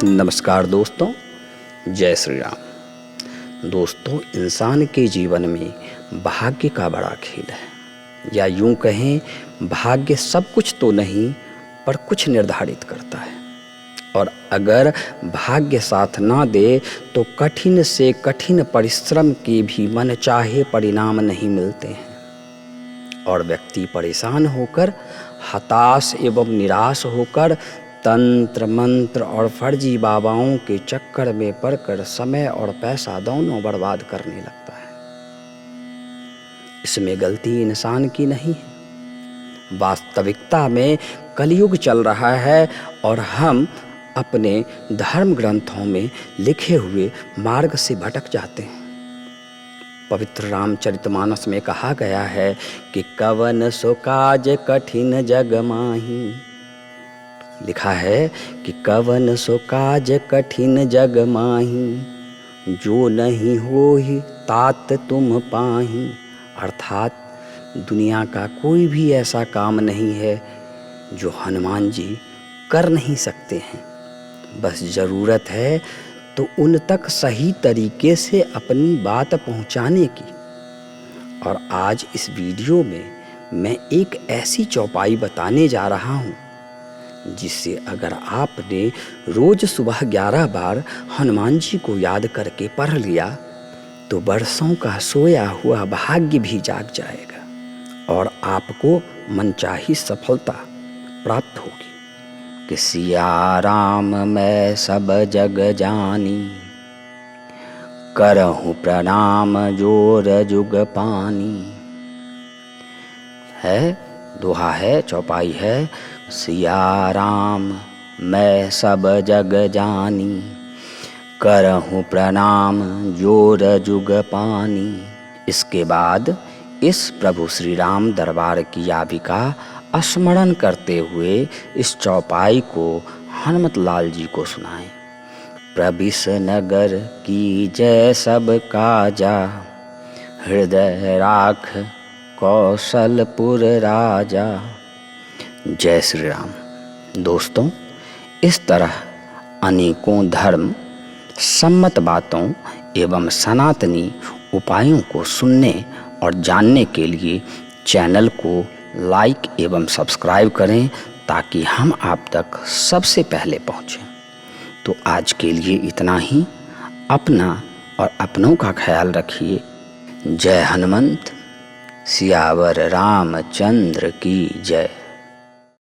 नमस्कार दोस्तों, जय श्री राम। दोस्तों, इंसान के जीवन में भाग्य का बड़ा खेल है, या यूं कहें भाग्य सब कुछ तो नहीं पर कुछ निर्धारित करता है। और अगर भाग्य साथ ना दे तो कठिन से कठिन परिश्रम के भी मन चाहे परिणाम नहीं मिलते हैं और व्यक्ति परेशान होकर, हताश एवं निराश होकर तंत्र मंत्र और फर्जी बाबाओं के चक्कर में पड़कर समय और पैसा दोनों बर्बाद करने लगता है। इसमें गलती इंसान की नहीं है। वास्तविकता में कलयुग चल रहा है और हम अपने धर्म ग्रंथों में लिखे हुए मार्ग से भटक जाते हैं। पवित्र रामचरितमानस में कहा गया है कि कवन सो काज कठिन जग माही। लिखा है कि कवन सो काज कठिन जग माही, जो नहीं होहि तात तुम पाही। अर्थात दुनिया का कोई भी ऐसा काम नहीं है जो हनुमान जी कर नहीं सकते हैं। बस ज़रूरत है तो उन तक सही तरीके से अपनी बात पहुंचाने की। और आज इस वीडियो में मैं एक ऐसी चौपाई बताने जा रहा हूं जिससे अगर आपने रोज सुबह 11 बार हनुमान जी को याद करके पढ़ लिया तो वर्षों का सोया हुआ भाग्य भी जाग जाएगा और आपको मनचाही सफलता प्राप्त होगी। कि सिया राम मैं सब जग जानी, करहूँ प्रणाम जोर जुग पानी। है दोहा है, चौपाई है। सिया राम मैं सब जग जानी, करहूँ प्रणाम जोर जुग पानी। इसके बाद इस प्रभु श्री राम दरबार की यावी का स्मरण करते हुए इस चौपाई को हनुमत लाल जी को सुनाएं। प्रविश नगर की जय सब काजा, हृदय राख कौशलपुर राजा। जय श्री राम। दोस्तों, इस तरह अनेकों धर्म सम्मत बातों एवं सनातनी उपायों को सुनने और जानने के लिए चैनल को लाइक एवं सब्सक्राइब करें ताकि हम आप तक सबसे पहले पहुँचें। तो आज के लिए इतना ही। अपना और अपनों का ख्याल रखिए। जय हनुमंत। सियावर रामचंद्र की जय।